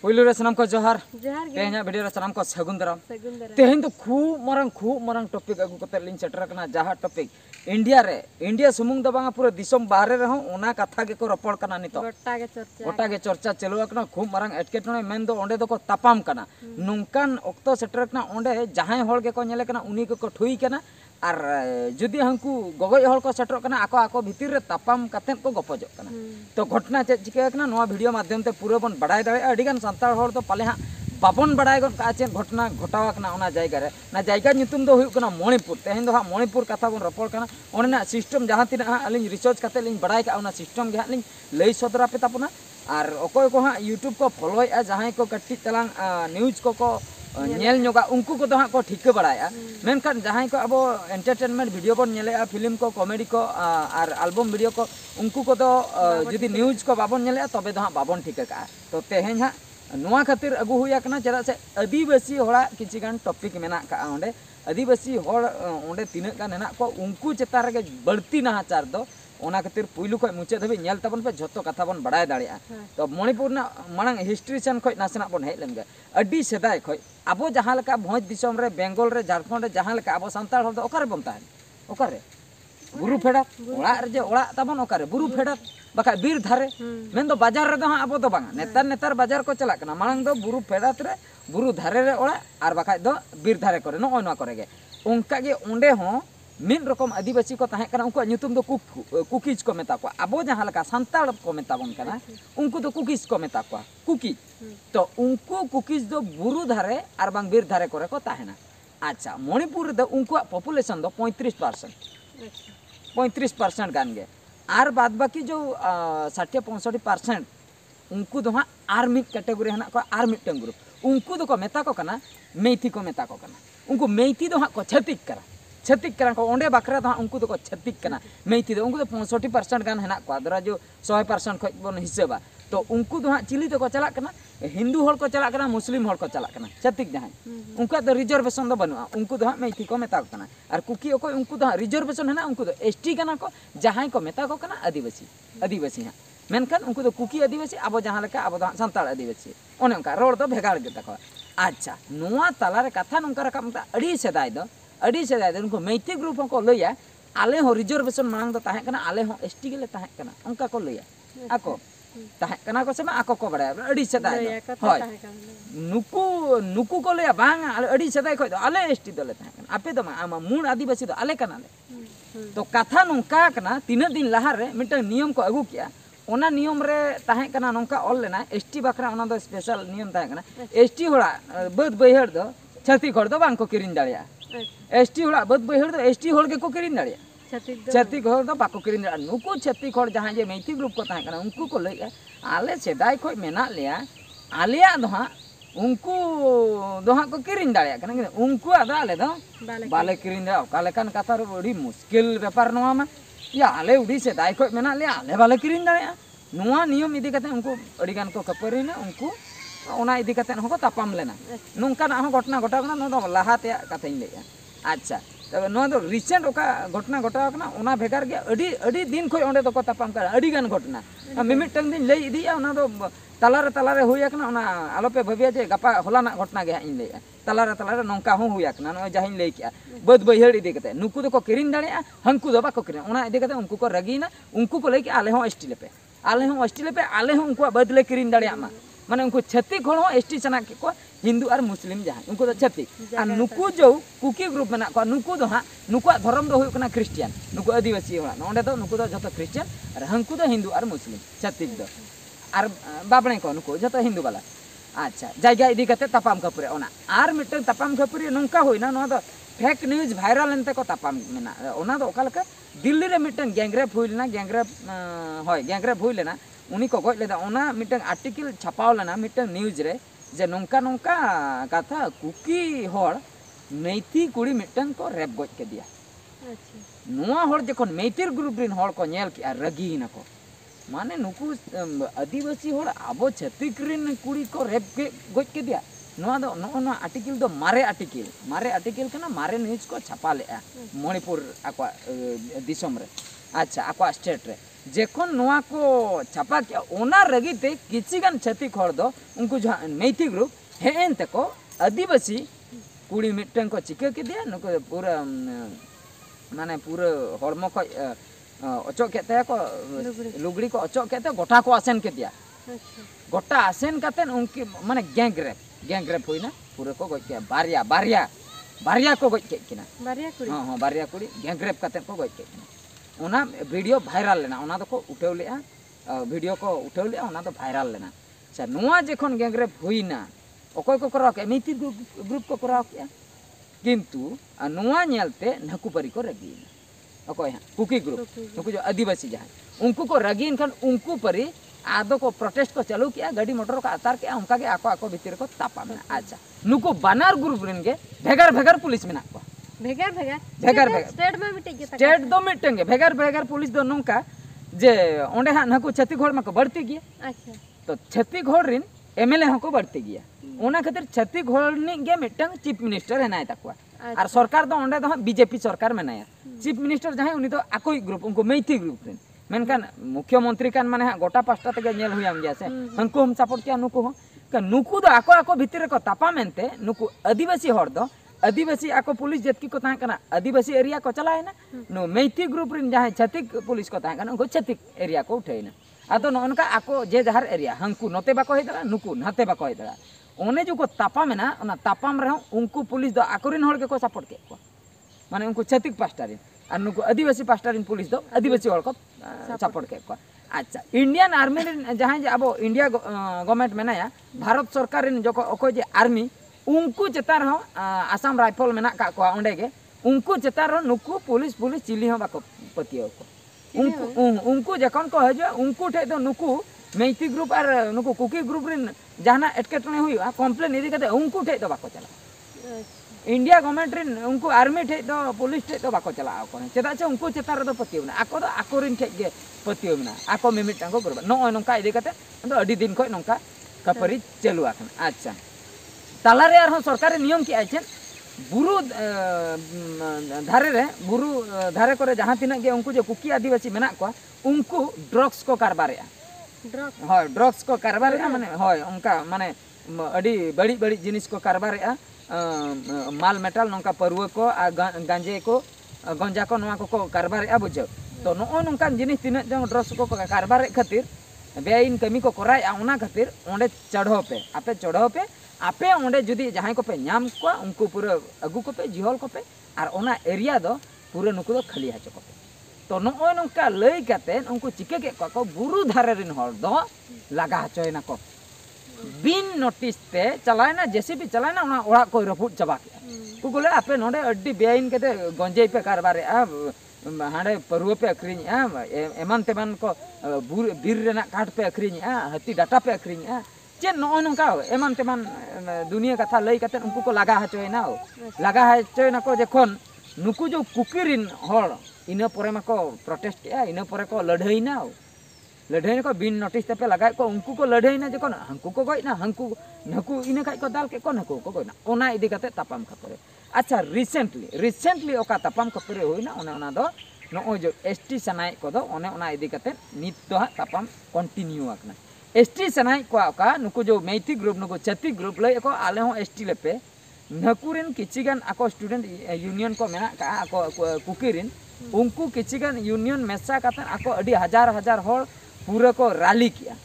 पुइलु रे सनम को जोहार जोहार गे तेहना वीडियो रे सनम को सगुन दाराम तेहन तो खूब मरंग टॉपिक अगु कते लिन सेटर कना जहा टॉपिक इंडिया सुमुंग द बांगा पूरा दिसम बाहरे रहो ओना कथा के को रपड़ कना नितो गोटा गे चर्चा चलुआ कना खूब मरंग एटकेटने मेन दो ओंडे दो को तापाम कना नुंकान ऑक्तो सेटर कना ओंडे जहाय होल के को नेले कना उनी को ठुई कना और जुदी हंकू गगोय हल को सेटर कना आको आको भीतर रे तापाम कते को गपजो कना तो घटना चे चिका कना नोआ वीडियो माध्यम ते पूरा बन बड़ाय दाड़े अडिगान संताल हर तो पाले हां बाबन बड़ाय गन का चे घटना घटावा कना ओना जायगा रे ना जायगा ᱧᱩᱛᱩᱢ दो हुई कना मणिपुर तेहन दो हां मणिपुर कथा बन रपड़ कना ओना सिस्टम जहां तिना हां अलिन रिसर्च कते लिन बड़ाय का ओना सिस्टम गे हां लिन लई सदरा पे तापना और अकोय को हां यूट्यूब को फॉलोया जहां को कट्टी तलांग न्यूज को नेल ñoga उनको को तो हां को ठीक बड़ाया मेनखान जहां को अब एंटरटेनमेंट वीडियो बन नेले फिल्म को कॉमेडी को और एल्बम वीडियो को उनको को तो जदी न्यूज को बाबन नेले तबे दो हां बाबन ठीक का तो तेहेन हां नोआ खातिर अगु हुया कना चरा से आदिवासी होड़ा किछि गान टॉपिक मेना का ओंडे आदिवासी होड़ ओंडे तिना गान हेना को उनको चेता रे बळती नाहाचार दो ओना खातिर पुइलु खय मुचे धबे नेल तबन पे झतो कथा बन बड़ाय दाड़िया तो मणिपुर ना मांग हिस्ट्री सन खय नासना बन हेज लेनगे अडी सेदाय खय आबो जहां लका भोज दिसम रे बेंगल रे झारखंड रे जहां लका आबो संताल हर दो ओकारे बन ताहन ओकारे बुरु फेड़ा ओड़ा रे जे ओड़ा तबन ओकारे बुरु फेड़ा बका बीर धारे मेन दो बाजार रे दो हां आबो दो बांगा नेतार बाजार को चला कना मांग दो बुरु फेड़ात रे बुरु धारे रे ओड़ा आर बका दो बीर धारे करे नो ओना करे गे उनका गे ओंडे हो मिन रकम आदिवासी को ताहे कना उनको ᱧᱩᱛᱩᱢ दो कुकीज को मेता को आबो जहां लका संताल को मेता बन कना उनको तो कुकीज को मेता को कुकीज तो उनको कुकीज दो बुरु धारे आर बांग बीर धारे करे को ताहेना अच्छा मणिपुर दो उनको पॉपुलेशन दो 35% गान गे आर बाद बाकी जो 60-65% उनको दो हां आर मिड कैटेगरी हना को आर मिडटन ग्रुप उनको दो को मेता को कना मेथी को मेता को कना उनको मेथी दो हां को छत्तीक करा को ओंडे बकरा तो उनको तो को छत्तीक कना मेथी दो उनको तो 65% गान हेना को दरा जो 100% खय बन हिसाबा तो उनको दो हां चिली तो को चला कना हिंदू हल को चला कना मुस्लिम हल को चला कना छत्तीक जहां उनका तो रिजर्वेशन दो बनुआ उनको दो हां मेथी को मेता को कना और कुकी को उनको दो रिजर्वेशन हेना उनको तो एसटी कना को जहां को मेता को कना आदिवासी हां मेनखान उनको तो कुकी आदिवासी आबो जहां लका आबो दो संताल आदिवासी ओने उनका रोड दो भेगाड़ गे तको अच्छा नोआ ताला रे कथा नंका रका मता अड़ी सेदाय दो उनको मेथी ग्रुप को लैया आले हो रिजर्वेशन मांग दो ताहे कना आले हो एसटी गेले ताहे कना उनका को लैया आको ताहे कना को सेमा आको को बड़ाय अड़ी सेदाय होय नुकु को लैया बांग आले अड़ी सेदाय खय दो आले एसटी दोले ताहे कना आपे दो आमा मूल आदिवासी दो आले कना ले तो कथा नंका कना तीन दिन लहा रे मिटा नियम को अगु किया ओना नियम रे ताहे कना नंका ऑल लेना एसटी बकरा ओना दो स्पेशल नियम ताहे कना एसटी होड़ा बद बैहर दो छती खड़ दो बांग को किरिन दाड़िया एसटी होड़ा बद बैहर दो एसटी होड़ के को किरिन दाड़िया छती खड़ दो बाको किरिन दाड़िया नुको छती खड़ जहां जे मेथी ग्रुप को ताहे कना उनको को लैया आले सेदाय खय मेना लिया आलिया दो हां उनको दो हां को किरिन दाड़िया कना उनको आदा आले दो बाले किरिन दाड़िया काले कान कथा रे बड़ी मुश्किल व्यापार नोआ मा या आले उडी सेदाय खय मेना लिया आले बाले किरिन दाड़िया नोआ नियम इदी कते उनको अडिगान को खपरिना उनको ओना इदी कते हको तापाम लेना नोंका ना घटना घटा कना नो दो लाहाते कथा इन लेया अच्छा तबे नो दो रिसेंट ओका घटना घटा कना ओना भेगार गे अडी दिन खय ओंडे दो को तापाम का अडी गान घटना मिमिटंग दिन लई इदिया ओना दो तालारे हुया कना ओना आलोपे भबिया जे गपा होलाना घटना गे इन लेया तालारे नोंका हो हुया कना नो जहां लई किया बद बैहड़ इदी कते नुकु दो को किरिन दाड़िया हंकु दो बाको किरिन ओना इदी कते उनको को रगीना उनको को लई कि आले हो एसटी लेपे आले हो उनको बदले किरिन दाड़िया मा माने उनको छत्तीक हड़ एसटी सना के को हिंदू और मुस्लिम जहां उनको तो छत्तीक और नुकु जो कुकी ग्रुप में को नुकु दो हां नुकु धर्म दो हुकना क्रिश्चियन नुकु आदिवासी होना नोंडे दो नुकु दो जतो क्रिश्चियन और हंकु दो हिंदू और मुस्लिम छत्तीक दो और बाबणे को नुकु जतो हिंदू वाला अच्छा जायगा इदी कते तापाम खपुरे ओना और मिटन तापाम खपुरे नोंका होइना नो दो फेक न्यूज वायरल एनते को तापाम मेना ओना दो ओकालका दिल्ली रे मिटन गैंगरेप हुइलना गैंगरेप हुइलना उनी को गज लेदा ओना मिटन आर्टिकल छापाव लेना मिटन न्यूज रे जे नोंका कथा कुकी होड़ मेथी कुड़ी मिटन को रेप गज के दिया अच्छा नोआ होड़ जखन मेथीर ग्रुप रिन होड़ को नेल कि रगी ना को माने नुकु आदिवासी होड़ आबो छत्तीक रिन कुड़ी को रेप के गज के दिया नोआ दो नो आर्टिकल दो मारे आर्टिकल कना मारे न्यूज को छापा ले मणिपुर आको दिसम रे अच्छा आको स्टेट रे जेखन नोआ को छापा के ओना रगीते किचिगान छतिक हर दो उनको जहाँ मैथी ग्रुप हेन तको आदिवासी कुड़ी मिट्टन को चिका के दिया नुको पूरा माने पूरा हड़मो को अचो कहते को लुगड़ी को अचो कहते गोटा को आसेन के दिया गोटा आसेन कहते उनकी माने गैंग रेप हुई ना पूरे को गज के बारिया बारिया बारिया को गज के किना बारिया कुड़ी हाँ बारिया कुड़ी गैंग रेप कहते को गज के किना ओना वीडियो वायरल लेना ओना तो को उठाव लेआ वीडियो को उठाव लेआ ओना तो वायरल लेना अच्छा नुआ जेखन गैंग रेप हुई ना ओकोय को कराव के मैथी ग्रुप को कराव के किंतु नुआ नेलते नकुपरी को रगीना ओकोय कुकी ग्रुप नुकु जो आदिवासी जहां उनको को रगीन खान उनको परी आदो को प्रोटेस्ट को चालू किया गाड़ी मोटर को अतार के उनका के आको आको भीतर को तापा में अच्छा नुको बानार ग्रुप रेनगे भेगर भेगर पुलिस में नाको भेगर भेगर भेगर भेगर स्टेट में मिटे के स्टेट दो मिटेंगे भेगर भेगर पुलिस दो नोंका जे ओंडे हा नको छत्तीसगढ़ में को बढ़ती गया अच्छा तो छत्तीसगढ़ रिन एमएलए हको बढ़ती गया ओना खातिर छत्तीसगढ़ नि गे मिटंग चीफ मिनिस्टर है नाय तकवा और सरकार दो ओंडे दो बीजेपी सरकार में नाय चीफ मिनिस्टर जहां उनी तो आकोई ग्रुप उनको मैथी ग्रुप रिन मेनकान मुख्यमंत्री कान माने गोटा पास्टा तक नेल हुयाम गया से हनको हम सपोर्ट किया नुको हो का नुकु दो आको आको भीतर को तापा मेनते नुकु आदिवासी हर दो आदिवासी आको पुलिस जेतकी को ताहे कना आदिवासी एरिया को चलाए ना नो मैथी ग्रुप रिन जहां छतिक पुलिस को ताहे कना उनको छतिक एरिया को उठेना आदो नोनका आको जे जहार एरिया हंकु नोते बाको हेदरा नुकु नते बाको हेदरा ओने जो को तापा मेना ओना तापाम रहो उनको पुलिस दो आकोरिन हर के को सपोर्ट के को माने उनको छतिक पास्टारिन और नुकु आदिवासी पास्टारिन पुलिस दो आदिवासी हर को सपोर्ट के को अच्छा इंडियन आर्मी जहां जे अब इंडिया गवर्नमेंट मेनाया भारत सरकार रिन जो ओको जे आर्मी उनको चेतार हो आसाम राइफल मेना का को ओंडे के उनको चेतार हो नुकु पुलिस पुलिस चिली हो बाको पतियो को उनको जखन को हजो उनको ठे दो नुकु मैथी ग्रुप और नुकु कुकी ग्रुप रिन जहाना एटकेटने हुई कंप्लेन इदी कते उनको ठे दो बाको चला इंडिया गवर्नमेंट रिन उनको आर्मी ठे दो पुलिस ठे दो बाको चला को चेदा से उनको चेतार दो पतियो ना आको दो आको रिन ठे गे पतियो ना आको मिमिटांग को ग्रुप नो नोंका इदी कते तो अडी दिन खय नोंका कपरी चालू आखन अच्छा तालारे आर सरकार नियम की आछन बुरु धारे रे बुरु धारे करे जहां तिना के उनको जो कुकी आदिवासी मेना को उनको ड्रग्स को कारबारे हाय ड्रग्स को कारबारे माने हाय उनका माने अडी बड़ी बड़ी जिनिस को कारबारे माल मेटल नोंका परवा को गांजे को गंजा को नोआ को कारबारे बुझो तो नो नोंका जिनिस तिना जो ड्रग्स को कारबारे खातिर बेआईन कमी को कराया उना खातिर ओंडे चढ़ो पे आपे चढ़ो पे आपे ओंडे जुदी जहां को पे नाम को उनको पूरा अगु को पे जिहल को पे और ओना एरिया दो पूरा नुको दो खाली हाचो को पे तो नो नोंका लई काते उनको चिके के को बुरु धारे रिन हर दो लगा हचोय ना को बिन नोटिस ते चलाय ना जेसीबी चलाय ना ओना ओड़ा को रफुट चबा के को बोले आपे नोडे अड्डी बेआईन केते गंजे पे कारबारे हांडे परवा पे अखरिኝ एमान तेमान को बीर रेना काट पे अखरिኝ हाथी डाटा पे अखरिኝ चे नो नोंका एमान तेमान दुनिया कथा लई कते उनको को लगा हचोय ना को जखन नुकु जो कुकिरिन हर इना परे मा को प्रोटेस्ट के इना परे को लड़ाई ना को बिन नोटिस पे लगा को उनको को लड़ाई ना जखन हंकु को गय ना हंकु नकु इना खाय को दाल के को नकु को गय ना ओना इदी कते तापाम खपरे अच्छा रिसेंटली ओका तापाम खपरे होइना ओना दो नो जो एसटी सनाय को दो ओना इदी कते नित दो तापाम कंटिन्यू आकना एसटी सनाय को ओका नुकु जो मैथी ग्रुप नुकु छत्ती ग्रुप लय को आले हो एसटी लेपे नकुरिन किचिगान आको स्टूडेंट यूनियन को मेना का आको कुकिरिन उनको किचिगान यूनियन मेसा काते आको अडी हजार होड़ पूरा को रैली किया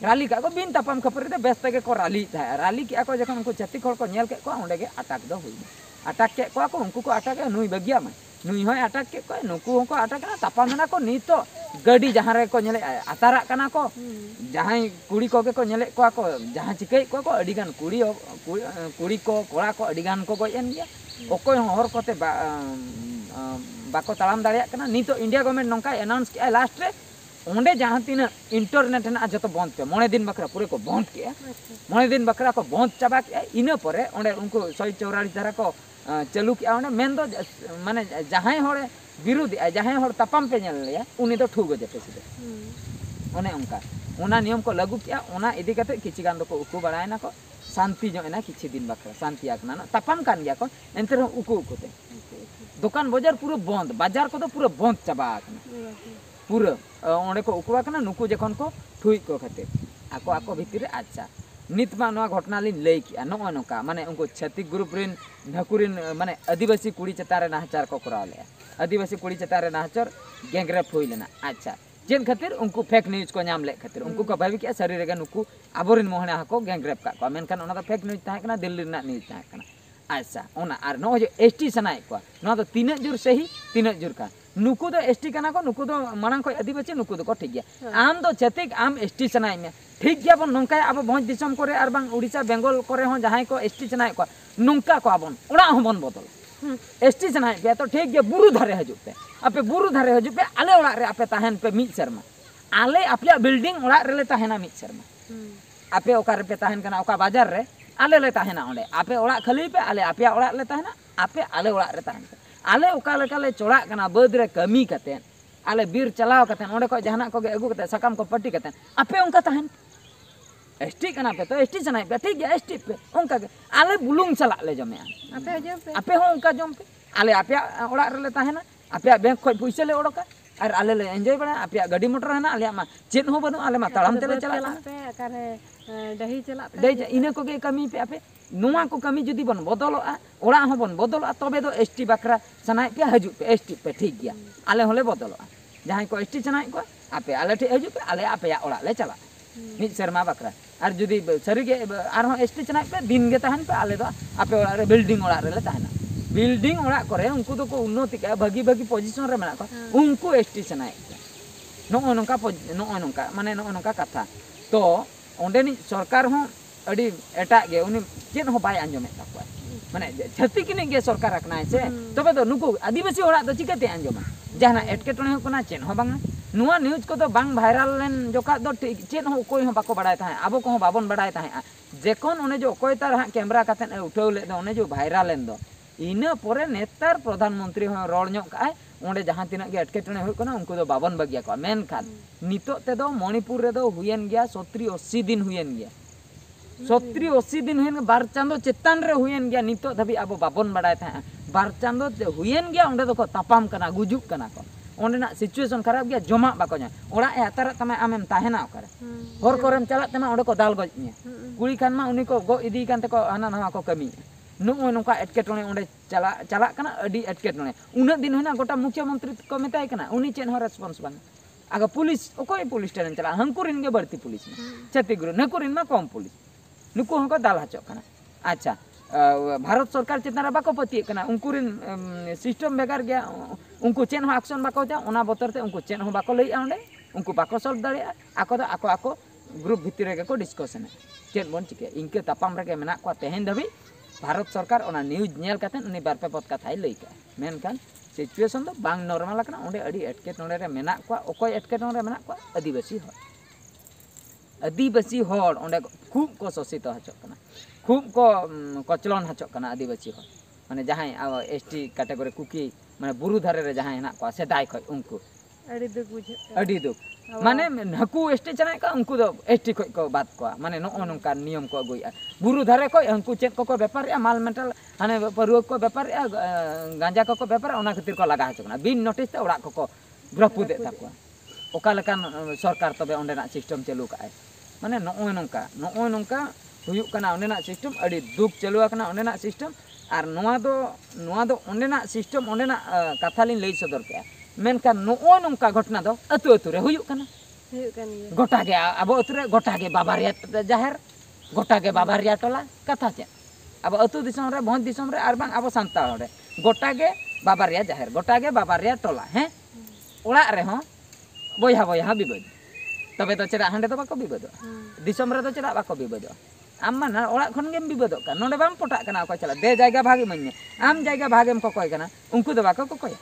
रैली का को बिन तापाम खपरे दे बेस तक को रैली था रैली किया को जखन उनको छत्ती खड़ को नेल के को ओंडे के अटैक दो हुई अटैक के को उनको को अटैक नुई बगिया में नुई होय अटैक के को नुकु को अटैक ना तापाम ना को नितो गाड़ी जहां रे को नेले अतारा कना को जहां कुड़ी को के को नेले को जहां चिकई को अडिगान कुड़ी को कोड़ा को अडिगान को गयन गया ओकोय हर कोते बाको तालाम दाड़िया कना नितो इंडिया गवर्नमेंट नोंका अनाउंस के लास्ट रे ओंडे जहां तीन इंटरनेट ना जतो बंद पे मोने दिन बकरा पूरे को बंद किया मोने दिन बकरा को बंद चाबा के इना परे ओंडे उनको 144 धारा को चालू किया ओंडे मेन दो माने जहां हरे विरोधी जहां हर तापाम पे नेल लिया उनी दो ठुगो जेते सीधे ओने उनका ओना नियम को लागू किया ओना इदी कते किछि गान दो को उकु बड़ाय ना को शांति जो ना किछि दिन बकरा शांति आकना तापाम कान गया को एंते उकु उकुते दुकान बाजार पूरा बंद बाजार को तो पूरा बंद चाबा आकना पूरा ओंडे को उकुआ कना नुकु जखन को ठुई को खातिर आको आको भितर अच्छा नित मा नवा घटना लिन लई किया नो नोका माने उनको छत्तीक ग्रुप रिन ढकुरिन माने आदिवासी कुड़ी चतारे नाहचार को कराव ले आदिवासी कुड़ी चतारे नाहचार गैंगरेप हुई लेना अच्छा जेन खातिर उनको फेक न्यूज को नाम ले खातिर उनको को भाबी किया शरीर रे नुकु आबोरिन मोहना को गैंगरेप का मेनखान ओना फेक न्यूज ताहे कना दिल्ली ना न्यूज ताहे कना अच्छा ओना आर नो जो एसटी सनाय को नो तो तीन जुर सही तीन जुर का नुकु दो एसटी कना को नुकु दो मानang को आदिवासी नुकु दो को ठीक गया आम दो छतिक आम एसटी सनाय में ठीक गया बन नोंका अब भोज दिसम करे आर बांग उड़ीसा बेंगल करे हो जहां को एसटी सनाय को नोंका को आबन ओड़ा हो बन बदल एसटी सनाय पे तो ठीक गया बुरु धारे हजु पे आपे बुरु धारे हजु पे आले ओड़ा रे आपे ताहन पे मिद शर्मा आले आपले बिल्डिंग ओड़ा रे ले ताहना मिद शर्मा आपे ओका रे पे ताहन कना ओका बाजार रे आले ले ताहना ओंडे आपे ओड़ा खाली पे आले आपे ओड़ा ले ताहना आपे आले ओड़ा रे ताहन आले ओका लेका ले चोड़ा कना बद रे कमी कते आले बीर चलाव कते ओंडे को जहाना को अगु कते सकाम को पट्टी कते आपे ओंका ताहन एसटी कना पे तो एसटी सनाय पे ठीक गया एसटी पे ओंका के आले बुलुंग चला ले जमे आपे हो ओंका जम पे आले आपे ओड़ा रे ले ताहना आपे बैंक खो पैसा ले ओडोका और आले ले एंजॉय बड़ा आपे गाड़ी मोटर है ना आले मा चेन हो बनो आले मा तड़ाम तेले चला पे अकारे दही चला पे दही इने को के कमी पे आपे नुआ को कमी जुदी बन बदलोआ ओड़ा हो बन बदलोआ तबे दो एसटी बकरा सनाय पे हजु पे एसटी पे ठीक गया आले होले बदलोआ जहां को एसटी सनाय को आपे आले ठे हजु पे आले आपे ओड़ा ले चला मिद शर्मा बकरा और जुदी सरी के आर हो एसटी सनाय पे दिन गे तहन पे आले दो आपे ओड़ा रे बिल्डिंग ओड़ा रे ले तहना बिल्डिंग ओड़ा करे उनको तो को उन्नति का भागी भागी पोजीशन रे मेना को उनको एसटी सनाय नो नोंका माने नो नोंका कथा तो ओंडेनी सरकार हो अडी एटा गे उनी चेन हो बाय आंजमे ताको माने छति किने गे सरकार रखना से तबे तो नुकु आदिवासी ओड़ा तो चिकाते आंजमा जहाना एटकेटणे हो कना चेन हो बांगा नुआ न्यूज को तो बांग वायरल लेन जोका दो ठीक चेन हो कोई हो बाको बड़ाय ताहे आबो को बाबन बड़ाय ताहे जेकोन ओने जो कोई तार कैमरा काते उठाव ले दो ओने जो वायरल लेन दो इना परे नेतार प्रधानमंत्री हो रोड ᱧᱚᱜ काय ओंडे जहां तिना गे एटकेटणे होय कना उनको दो बाबन बगिया को मेनखान नितो ते दो मणिपुर रे दो हुयन गया 70-80 दिन हुयन गया 70-80 दिन हुयन बार चांदो चेतान रे हुयन गया नितो धबी अब बाबन बड़ाय था बार चांदो हुयन गया ओंडे दो को तापाम कना गुजुक कना को ओंडे ना सिचुएशन खराब गया जमा बाको nya ओड़ा ए अतार तमे आमेम ताहेना ओकरे हर कोरेम चला तमे ओंडे को दाल गज nya कुड़ी खान मा उनी को गो इदी कान ते को हाना नहा को कमी नुओ नोका एटकेटणे ओंडे चला कना अडी एटकेटणे उना दिन होना गोटा मुख्यमंत्री को मेताय कना उनी चेन हो रेस्पॉन्स बन आगे पुलिस ओकोय पुलिस स्टेशन चला हंकुरिन गे बढ़ती पुलिस छत्तीसगढ़ नकुरिन मा कम पुलिस नुको हंको दाल हचो कना अच्छा भारत सरकार चेतना बाको पति कना उनकुरिन सिस्टम बेकार गया उनको चेन हो एक्शन बाको जा ओना बोतर ते उनको चेन हो बाको लई ओंडे उनको बाको सॉल्व दाड़े आको दो आको ग्रुप भितर रे को डिस्कशन चेन बन चिके इनके तापाम रे मेना को तेहेन दबी भारत सरकार ओना न्यूज नेल कातेन उनी बारपे पद कथाय लई का मेनखान सिचुएशन दो बांग नॉर्मल कना ओंडे अडी एटकेटणे रे मेना को ओकोय एटकेटणे रे मेना को आदिवासी होड़ ओंडे खूब को शोषित हचो कना खूब को कचलन हचो कना आदिवासी होड़ माने जहां अब एसटी कैटेगरी कुकी माने बुरु धारे रे जहां हेना को सेदाय खय उनको अडी दुख बुझे अडी दुख माने हकू एसटी चना का उनको दो एसटी खय को बात को माने नो नोंका नियम को अगुया बुरु धारे को उनको चेक को व्यापार या माल मेटल हाने परुक को व्यापार या गांजा को व्यापार ओना खातिर को लगा हचो कना बिन नोटिस ते ओड़ा को ब्रपु दे ताको ओका लेकान सरकार तबे ओंडेना सिस्टम चालू काय माने नो नोंका हुयुक कना ओंडेना सिस्टम अडी दुख चालू कना ओंडेना सिस्टम और नुआ दो ओंडेना सिस्टम ओंडेना कथा लिन लई सदर के मेनका नो नोंका घटना दो अतु अतु रे हुयुक कना गोटा गे अब अतु रे गोटा गे बाबारिया जाहेर गोटा गे बाबारिया टोला कथा चे अब अतु दिसम रे भोज दिसम रे आर बांग अब सांताल रे गोटा गे बाबारिया जाहेर गोटा गे बाबारिया टोला हैं ओड़ा रे हो बोया बोया बिबद तबे तो चेदा हांडे तो बाको बिबद दिसम रे तो चेदा बाको बिबद आम माना ओड़ा खन गेम बिबद का नोडे बाम पटा कना को चला दे जायगा भागे मन्ने आम जायगा भागेम को कोय कना उनको दो बाको को कोय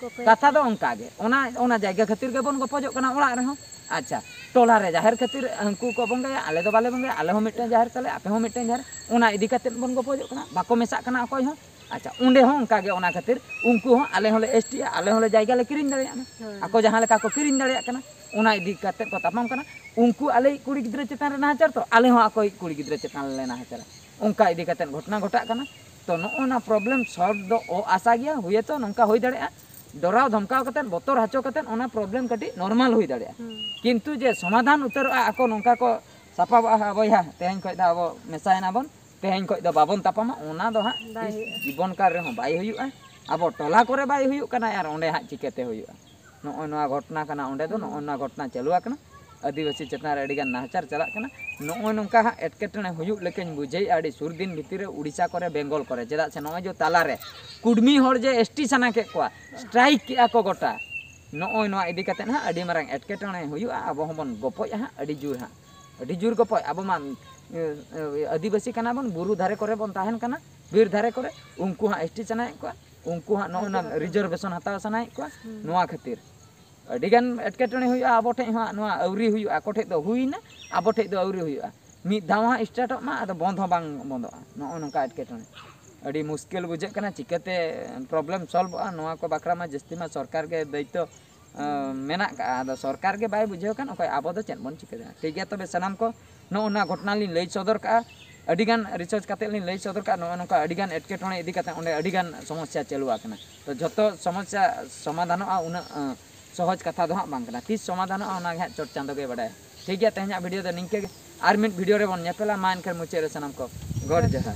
कथा दो उनका गे ओना जायगा खातिर के बन गपजो कना ओड़ा रे हो अच्छा टोला रे जाहिर खातिर हंकू को बंगे आले दो बाले बंगे आले हो मिटन जाहिर तले आपे हो मिटन जाहिर ओना इदी काते बन गपजो कना बाको मेसा कना कोय हो अच्छा उंडे हो उनका गे ओना खातिर उनको हो आले होले एसटी आले होले जायगा ले किरिन दाड़े ना ako जहां लेका को किरिन दाड़े कना ओना इदी काते को तापाम कना उनको आले कुड़ी गिद्रा चेतान रे नाहाचार तो आले हो ako कुड़ी गिद्रा चेतान ले नाहाचार उनका इदी काते घटना घटा कना तो नोना प्रॉब्लम सॉल्व दो ओ आशा गया हुए तो नंका होई दाड़े डराव धमकाव कते बोतर हाचो कते ओना प्रॉब्लम कटी नॉर्मल होई दाड़े किंतु जे समाधान उतर ako नंका को सापा बया तेहन खय दा अब मेसायना बन तेहन खय दा बाबन तापामा ओना दो हा जीवन काल रे हो बाय हुयुआ अब टोला करे बाय हुयुक कना यार ओंडे हा चिकेते हुयुआ नोना घटना कना ओंडे दो नोना घटना चालुआ कना आदिवासी चेतन रे अडिगान नाहचार चला कना नो नंका हा एटकेटने हुयुक लेकिन बुझे आडी सुर दिन भितर उड़ीसा करे बेंगल करे चेदा से नो जो ताला रे कुडमी हर जे एसटी सना के को स्ट्राइक के को गोटा नो नो इदी कते हा अडी मारंग एटकेटने हुयुआ अब हमन गपय हा अडी जुर हा अडी जुर गपय अब मा आदिवासी कना बन बुरु धारे करे बन ताहन कना बीर धारे करे उनको हा एसटी सना को उनको हा नो रिजर्वेशन हताव सना को नोआ खातिर अडिगान एटकेटने हुयुआ अब ठे हा नोआ अवरी हुयुआ को ठे दो हुइना अब ठे दो अवरी हुयुआ मी धावा स्टार्ट मा अद बंद हो बांग बंद नो नंका एटकेटने अडी मुश्किल बुझे कना चिकते प्रॉब्लम सॉल्व नोआ को बाकरा मा जस्ती मा सरकार के दायित्व मेना का सरकार के बाय बुझे कन ओकय आबो दो चेन बन चिके ठीक गया तबे सनाम को नोना घटना लिन लई सदर का अडिगान रिसर्च काते लिन लई सदर का नो नंका अडिगान एटकेटने इदी काते ओंडे अडिगान समस्या चालू आकना तो जतो समस्या समाधान उना सहज कथा दो बांग कना तीस समाधान ओना गे चोट चांदो के बडाय ठीक गया तेहना वीडियो दो निंके आर मिट वीडियो रे बन नेपेला मान कर मुचे रे सनाम को गॉड जहा।